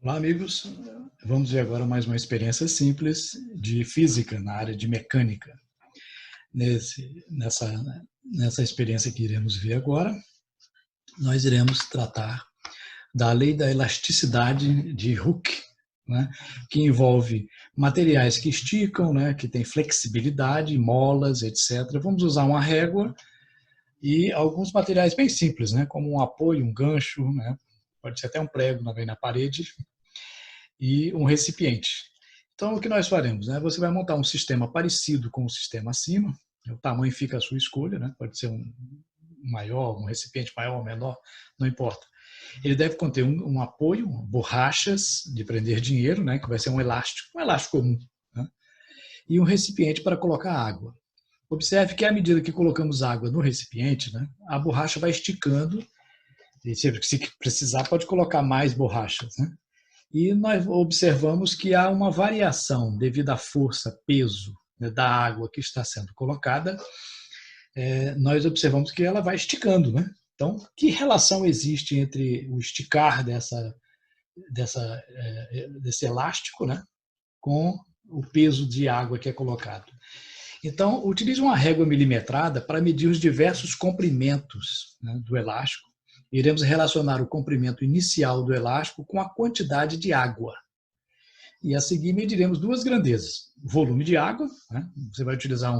Olá, amigos. Vamos ver agora mais uma experiência simples de física na área de mecânica. Nessa experiência que iremos ver agora, nós iremos tratar da lei da elasticidade de Hooke, né, que envolve materiais que esticam, né, que têm flexibilidade, molas, etc. Vamos usar uma régua e alguns materiais bem simples, né, como um apoio, um gancho, né, pode ser até um prego também na parede, e um recipiente. Então, o que nós faremos? Né? Você vai montar um sistema parecido com o sistema acima, o tamanho fica à sua escolha, né? Pode ser um maior, um recipiente maior ou menor, não importa. Ele deve conter um apoio, borrachas de prender dinheiro, né? Que vai ser um elástico comum, né? E um recipiente para colocar água. Observe que à medida que colocamos água no recipiente, né, a borracha vai esticando, e se precisar pode colocar mais borrachas, né? E nós observamos que há uma variação devido à força, peso, né, da água que está sendo colocada. Nós observamos que ela vai esticando, né? Então, que relação existe entre o esticar desse elástico, né, com o peso de água que é colocado? Então, utilize uma régua milimetrada para medir os diversos comprimentos, né, do elástico. Iremos relacionar o comprimento inicial do elástico com a quantidade de água. E a seguir mediremos duas grandezas. Volume de água, né? Você vai utilizar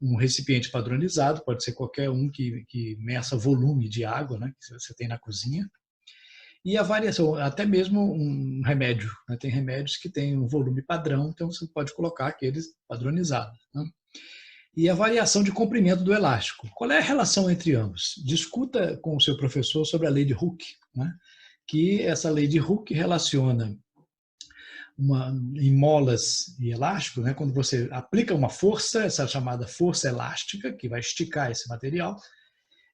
um recipiente padronizado, pode ser qualquer um que meça volume de água, né, que você tem na cozinha. E a variação, até mesmo um remédio, né? Tem remédios que têm um volume padrão, então você pode colocar aqueles padronizados, né? E a variação de comprimento do elástico. Qual é a relação entre ambos? Discuta com o seu professor sobre a lei de Hooke, né? Que essa lei de Hooke relaciona em molas e elástico, né? Quando você aplica uma força, essa chamada força elástica, que vai esticar esse material,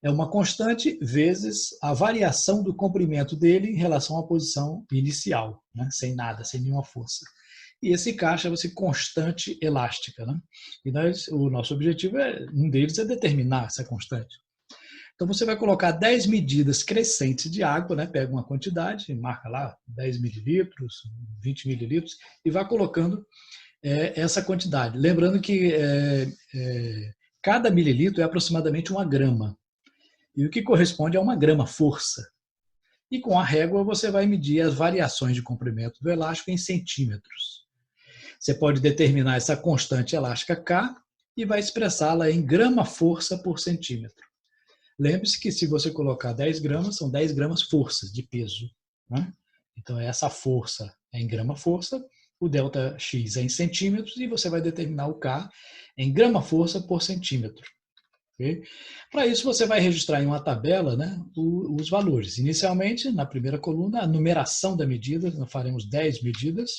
é uma constante vezes a variação do comprimento dele em relação à posição inicial, né? Sem nada, sem nenhuma força. E esse K chama-se constante elástica, né? E o nosso objetivo, um deles é determinar essa constante. Então, você vai colocar 10 medidas crescentes de água, né? Pega uma quantidade, marca lá 10 mililitros, 20 mililitros, e vai colocando essa quantidade. Lembrando que cada mililitro é aproximadamente 1 grama, e o que corresponde a 1 grama força. E com a régua você vai medir as variações de comprimento do elástico em centímetros. Você pode determinar essa constante elástica K e vai expressá-la em grama força por centímetro. Lembre-se que se você colocar 10 gramas, são 10 gramas forças de peso, né? Então, essa força é em grama força, o delta X é em centímetros e você vai determinar o K em grama força por centímetro. Okay? Para isso, você vai registrar em uma tabela, né, os valores. Inicialmente, na primeira coluna, a numeração da medida, nós faremos 10 medidas.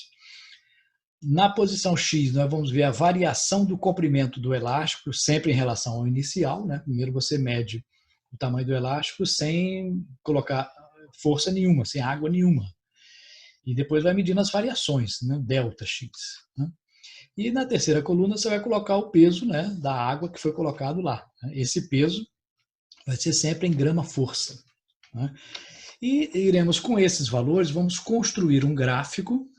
Na posição X, nós vamos ver a variação do comprimento do elástico, sempre em relação ao inicial, né? Primeiro você mede o tamanho do elástico sem colocar força nenhuma, sem água nenhuma. E depois vai medindo as variações, né? Delta X. Né? E na terceira coluna você vai colocar o peso, né, da água que foi colocado lá. Esse peso vai ser sempre em grama força. Né? E iremos com esses valores, vamos construir um gráfico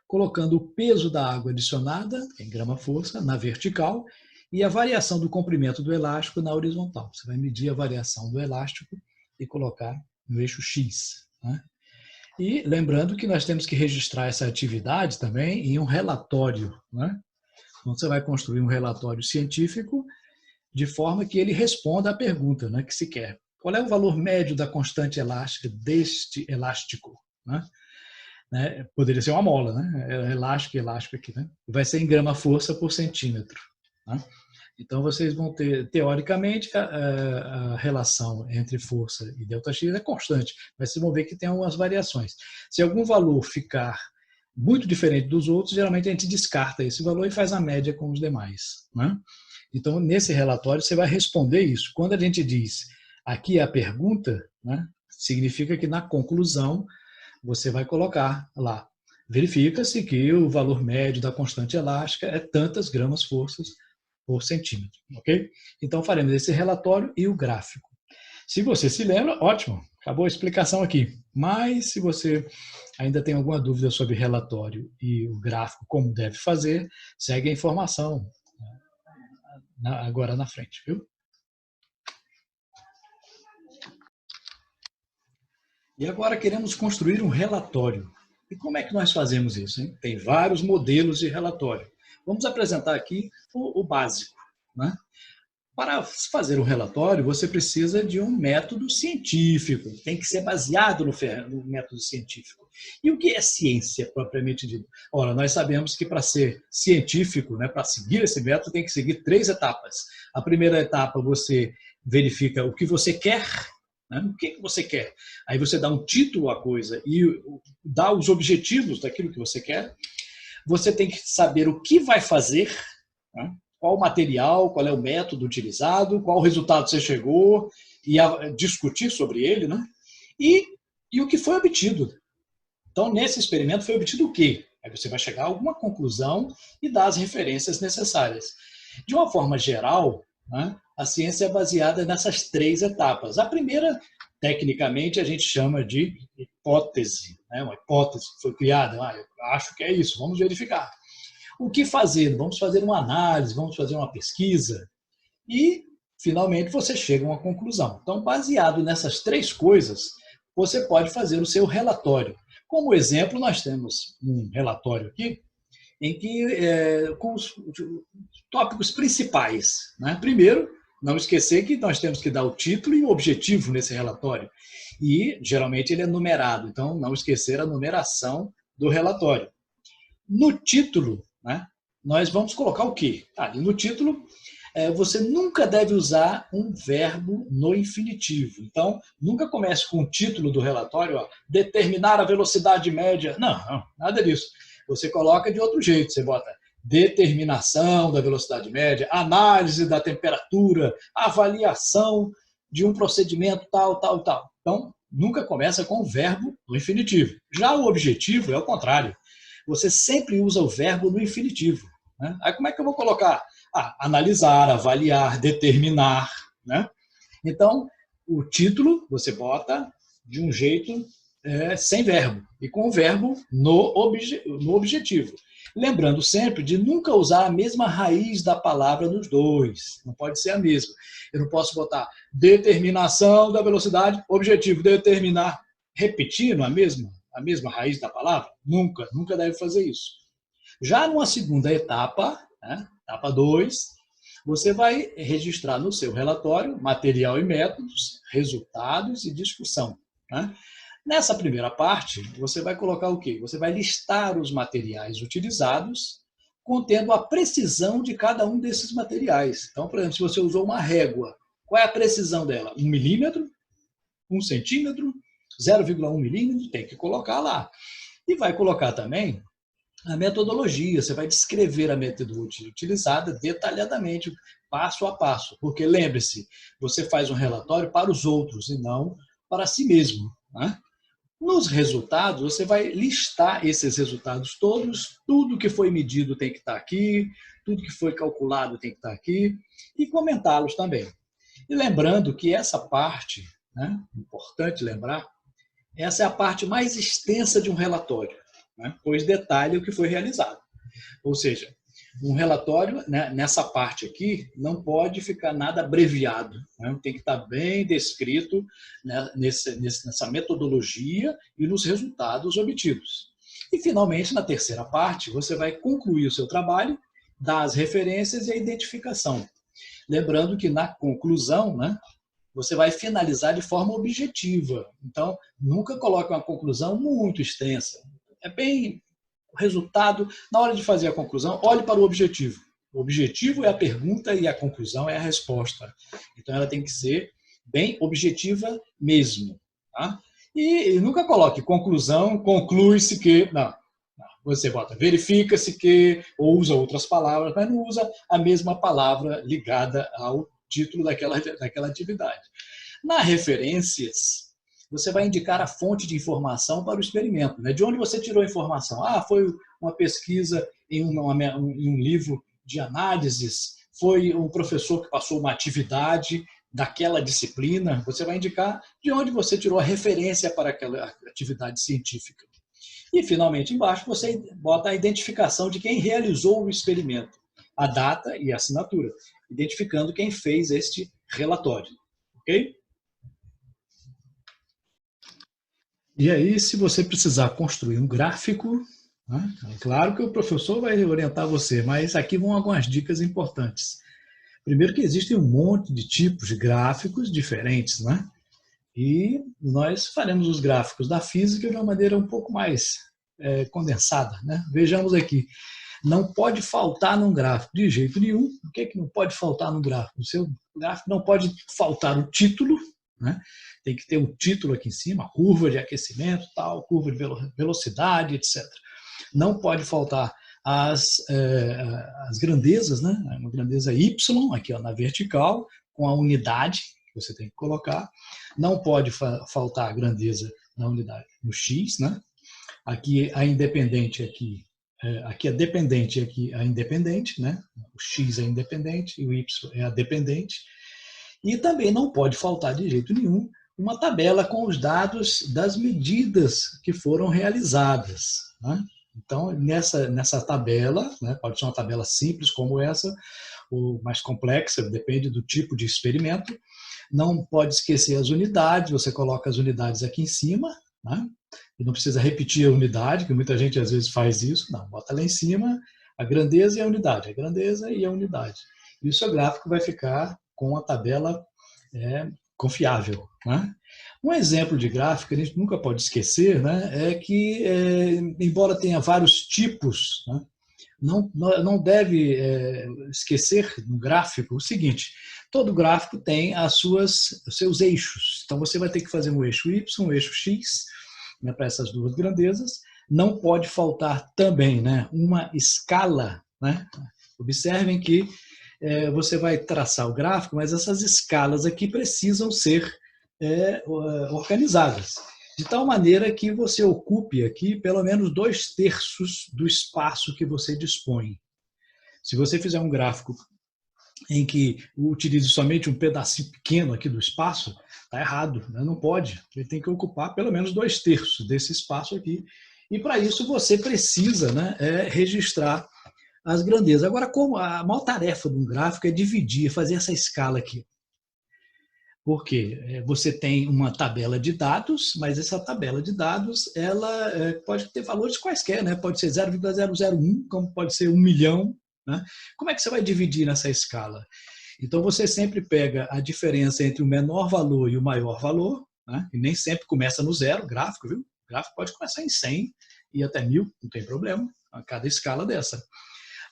colocando o peso da água adicionada, em grama força, na vertical, e a variação do comprimento do elástico na horizontal. Você vai medir a variação do elástico e colocar no eixo X. Né? E lembrando que nós temos que registrar essa atividade também em um relatório. Né? Então, você vai construir um relatório científico de forma que ele responda à pergunta, né, que se quer. Qual é o valor médio da constante elástica deste elástico? Né? Poderia ser uma mola, né? Elástico aqui, né? Vai ser em grama força por centímetro. Né? Então, vocês vão ter, teoricamente, a relação entre força e delta X é constante, mas vocês vão ver que tem algumas variações. Se algum valor ficar muito diferente dos outros, geralmente a gente descarta esse valor e faz a média com os demais. Né? Então, nesse relatório, você vai responder isso. Quando a gente diz aqui é a pergunta, né, significa que na conclusão você vai colocar lá. Verifica-se que o valor médio da constante elástica é tantas gramas forças por centímetro, ok? Então faremos esse relatório e o gráfico. Se você se lembra, ótimo, Acabou a explicação aqui. Mas, se você ainda tem alguma dúvida sobre relatório e o gráfico, como deve fazer, segue a informação agora na frente, viu? E agora queremos construir um relatório. E como é que nós fazemos isso, hein? Tem vários modelos de relatório. Vamos apresentar aqui o básico, né? Para fazer um relatório, você precisa de um método científico, tem que ser baseado no método científico. E o que é ciência, propriamente dito? Ora, nós sabemos que para ser científico, né, para seguir esse método, tem que seguir 3 etapas. A primeira etapa, você verifica o que você quer, né? O que você quer. Aí você dá um título à coisa e dá os objetivos daquilo que você quer. Você tem que saber o que vai fazer, né? Qual o material, qual é o método utilizado, qual o resultado você chegou, e discutir sobre ele, né? E o que foi obtido. Então, nesse experimento foi obtido o quê? Aí você vai chegar a alguma conclusão e dar as referências necessárias. De uma forma geral, né, a ciência é baseada nessas 3 etapas. A primeira, tecnicamente, a gente chama de hipótese, né? Uma hipótese que foi criada. Eu acho que é isso, vamos verificar. O que fazer? Vamos fazer uma análise, vamos fazer uma pesquisa e, finalmente, você chega a uma conclusão. Então, baseado nessas 3 coisas, você pode fazer o seu relatório. Como exemplo, nós temos um relatório aqui em que, com os tópicos principais, né? Primeiro, não esquecer que nós temos que dar o título e o objetivo nesse relatório. E, geralmente, ele é numerado, então não esquecer a numeração do relatório. No título, né, nós vamos colocar o quê? No título, você nunca deve usar um verbo no infinitivo. Então, nunca comece com o título do relatório, determinar a velocidade média. Não, nada disso. Você coloca de outro jeito, você bota determinação da velocidade média, análise da temperatura, avaliação de um procedimento tal. Então, nunca começa com o verbo no infinitivo. Já o objetivo é o contrário. Você sempre usa o verbo no infinitivo, né? Aí como é que eu vou colocar? Analisar, avaliar, determinar, né? Então, o título você bota de um jeito sem verbo e com o verbo no objetivo. Lembrando sempre de nunca usar a mesma raiz da palavra nos dois. Não pode ser a mesma. Eu não posso botar determinação da velocidade, objetivo, determinar, repetindo a mesma raiz da palavra? Nunca deve fazer isso. Já numa segunda etapa, né, etapa 2, você vai registrar no seu relatório material e métodos, resultados e discussão, né? Nessa primeira parte, você vai colocar o quê? Você vai listar os materiais utilizados, contendo a precisão de cada um desses materiais. Então, por exemplo, se você usou uma régua, qual é a precisão dela? 1 milímetro? 1 centímetro? 0,1 milímetro? Tem que colocar lá. E vai colocar também a metodologia, você vai descrever a metodologia utilizada detalhadamente, passo a passo. Porque, lembre-se, você faz um relatório para os outros e não para si mesmo, né? Nos resultados, você vai listar esses resultados todos, tudo que foi medido tem que estar aqui, tudo que foi calculado tem que estar aqui, e comentá-los também. E lembrando que essa parte, né, importante lembrar, essa é a parte mais extensa de um relatório, né, pois detalha o que foi realizado. Ou seja, um relatório, né, nessa parte aqui, não pode ficar nada abreviado, né? Tem que estar bem descrito, né, nessa metodologia e nos resultados obtidos. E, finalmente, na terceira parte, você vai concluir o seu trabalho, dar as referências e a identificação. Lembrando que, na conclusão, né, você vai finalizar de forma objetiva. Então, nunca coloque uma conclusão muito extensa. É bem... O resultado, na hora de fazer a conclusão, olhe para o objetivo. O objetivo é a pergunta e a conclusão é a resposta. Então, ela tem que ser bem objetiva mesmo. Tá? E nunca coloque conclusão, conclui-se que... Não. Você bota verifica-se que, ou usa outras palavras, mas não usa a mesma palavra ligada ao título daquela atividade. Na referências, você vai indicar a fonte de informação para o experimento, né? De onde você tirou a informação? Foi uma pesquisa em um livro de análises, foi um professor que passou uma atividade, daquela disciplina, você vai indicar de onde você tirou a referência para aquela atividade científica. E, finalmente, embaixo, você bota a identificação de quem realizou o experimento, a data e a assinatura, identificando quem fez este relatório. Ok? E aí, se você precisar construir um gráfico, né, é claro que o professor vai orientar você, mas aqui vão algumas dicas importantes. Primeiro que existem um monte de tipos de gráficos diferentes, né? E nós faremos os gráficos da física de uma maneira um pouco mais condensada, né? Vejamos aqui, não pode faltar num gráfico de jeito nenhum. O que é que não pode faltar num gráfico? O seu gráfico não pode faltar o título, né? Tem que ter um título aqui em cima, curva de aquecimento, tal, curva de velocidade, etc. Não pode faltar as grandezas, né? Uma grandeza Y, aqui ó, na vertical, com a unidade que você tem que colocar. Não pode faltar a grandeza na unidade no X, né? Aqui a independente, aqui a dependente, aqui a independente, né? O X é independente e o Y é a dependente. E também não pode faltar de jeito nenhum uma tabela com os dados das medidas que foram realizadas, né? Então, nessa tabela, né, pode ser uma tabela simples como essa, ou mais complexa, depende do tipo de experimento. Não pode esquecer as unidades, você coloca as unidades aqui em cima, né? E não precisa repetir a unidade, que muita gente às vezes faz isso. Não, bota lá em cima a grandeza e a unidade, a grandeza e a unidade. E o seu gráfico vai ficar com a tabela confiável, né? Um exemplo de gráfico que a gente nunca pode esquecer, né, é que, embora tenha vários tipos, né, não deve esquecer no gráfico o seguinte: todo gráfico tem os seus eixos. Então você vai ter que fazer um eixo Y, um eixo X, né, para essas duas grandezas. Não pode faltar também, né, uma escala, né? Observem que você vai traçar o gráfico, mas essas escalas aqui precisam ser organizadas, de tal maneira que você ocupe aqui pelo menos 2/3 do espaço que você dispõe. Se você fizer um gráfico em que utilize somente um pedacinho pequeno aqui do espaço, está errado, né? Não pode. Ele tem que ocupar pelo menos 2/3 desse espaço aqui. E para isso você precisa, né, registrar as grandezas. Agora, como a maior tarefa de um gráfico é dividir, fazer essa escala aqui. Porque você tem uma tabela de dados, mas essa tabela de dados ela pode ter valores quaisquer, né? Pode ser 0,001, como pode ser 1 milhão. Né? Como é que você vai dividir nessa escala? Então, você sempre pega a diferença entre o menor valor e o maior valor, né? E nem sempre começa no zero, gráfico, viu? O gráfico pode começar em 100 e até 1000, não tem problema, a cada escala dessa.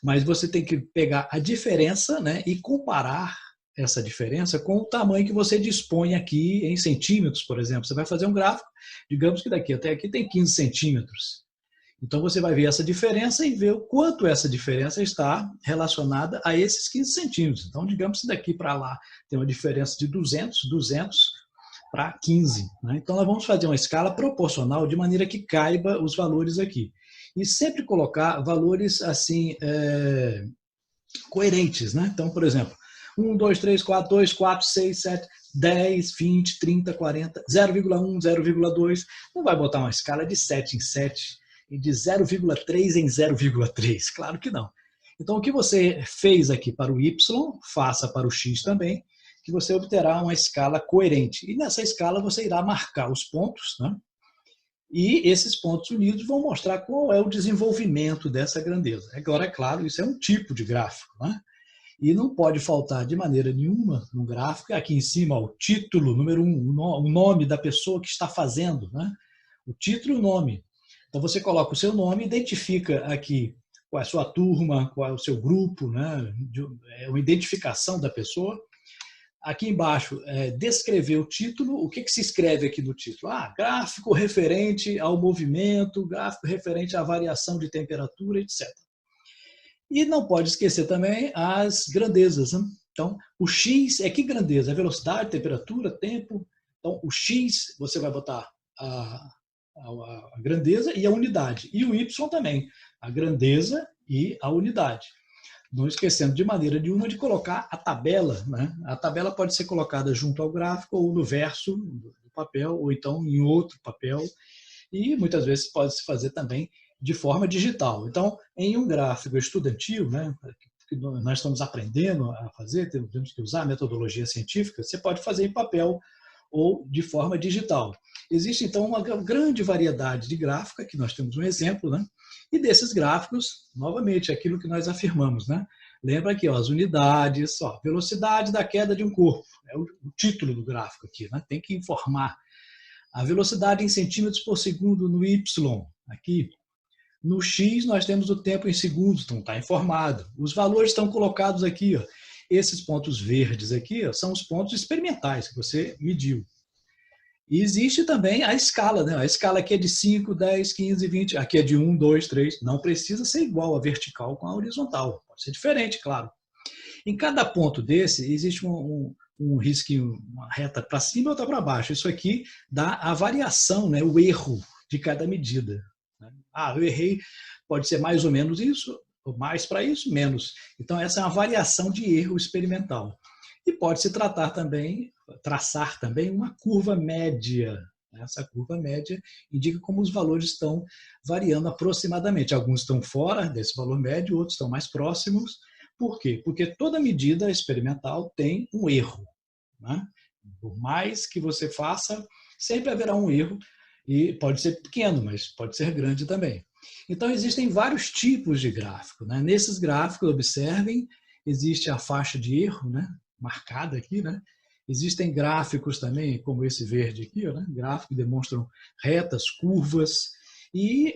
Mas você tem que pegar a diferença, né, e comparar essa diferença com o tamanho que você dispõe aqui em centímetros, por exemplo. Você vai fazer um gráfico, digamos que daqui até aqui tem 15 centímetros. Então você vai ver essa diferença e ver o quanto essa diferença está relacionada a esses 15 centímetros. Então, digamos que daqui para lá tem uma diferença de 200 para 15. Né? Então, nós vamos fazer uma escala proporcional de maneira que caiba os valores aqui. E sempre colocar valores assim coerentes. Né? Então, por exemplo, 1, 2, 3, 4, 2, 4, 6, 7, 10, 20, 30, 40, 0,1, 0,2. Não vai botar uma escala de 7 em 7 e de 0,3 em 0,3. Claro que não. Então, o que você fez aqui para o Y, faça para o X também, que você obterá uma escala coerente. E nessa escala você irá marcar os pontos, né? E esses pontos unidos vão mostrar qual é o desenvolvimento dessa grandeza. Agora, é claro, isso é um tipo de gráfico, né? E não pode faltar de maneira nenhuma no gráfico, aqui em cima, o título, número 1, o nome da pessoa que está fazendo, né? O título e o nome. Então você coloca o seu nome, identifica aqui qual é a sua turma, qual é o seu grupo, né? É uma identificação da pessoa. Aqui embaixo, descrever o título. O que se escreve aqui no título? Gráfico referente ao movimento, gráfico referente à variação de temperatura, etc. E não pode esquecer também as grandezas. Né? Então, o X é que grandeza? É velocidade, temperatura, tempo. Então, o X, você vai botar a grandeza e a unidade. E o Y também, a grandeza e a unidade. não esquecendo de maneira nenhuma de colocar a tabela, né? A tabela pode ser colocada junto ao gráfico ou no verso do papel, ou então em outro papel, e muitas vezes pode se fazer também de forma digital. Então, em um gráfico estudantil, né, que nós estamos aprendendo a fazer, temos que usar a metodologia científica, você pode fazer em papel ou de forma digital. Existe, então, uma grande variedade de gráfica, aqui nós temos um exemplo, né? E desses gráficos, novamente, aquilo que nós afirmamos, né? Lembra aqui, ó, as unidades, ó, velocidade da queda de um corpo, é o título do gráfico aqui, né? Tem que informar. A velocidade em centímetros por segundo no Y, aqui. No X, nós temos o tempo em segundos, então está informado. Os valores estão colocados aqui, ó. Esses pontos verdes aqui, ó, são os pontos experimentais que você mediu. E existe também a escala, né? A escala aqui é de 5, 10, 15, 20. Aqui é de 1, 2, 3. Não precisa ser igual a vertical com a horizontal. Pode ser diferente, claro. Em cada ponto desse, existe um risquinho, uma reta para cima e outra para baixo. Isso aqui dá a variação, né? O erro de cada medida. Ah, eu errei, pode ser mais ou menos isso, mais para isso, menos. Então, essa é uma variação de erro experimental. E pode se tratar também, traçar também uma curva média. Essa curva média indica como os valores estão variando aproximadamente. Alguns estão fora desse valor médio, outros estão mais próximos. Por quê? Porque toda medida experimental tem um erro, né? Por mais que você faça, sempre haverá um erro, e pode ser pequeno, mas pode ser grande também. Então, existem vários tipos de gráfico, né? Nesses gráficos, observem, existe a faixa de erro, né? Marcada aqui, né? Existem gráficos também, como esse verde aqui, né? Gráficos que demonstram retas, curvas, e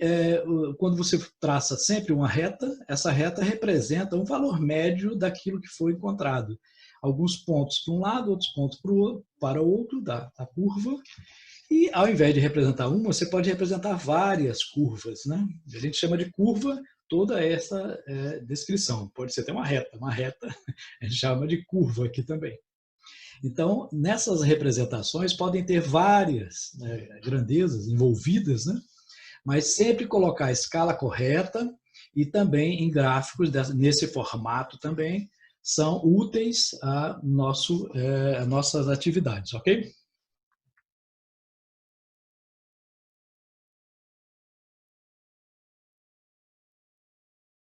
quando você traça sempre uma reta, essa reta representa um valor médio daquilo que foi encontrado. Alguns pontos para um lado, outros pontos para o outro da curva. E ao invés de representar uma, você pode representar várias curvas, né? A gente chama de curva toda essa descrição. Pode ser até uma reta a gente chama de curva aqui também. Então, nessas representações podem ter várias grandezas envolvidas, né? Mas sempre colocar a escala correta e também em gráficos nesse formato também são úteis a nossas atividades, ok?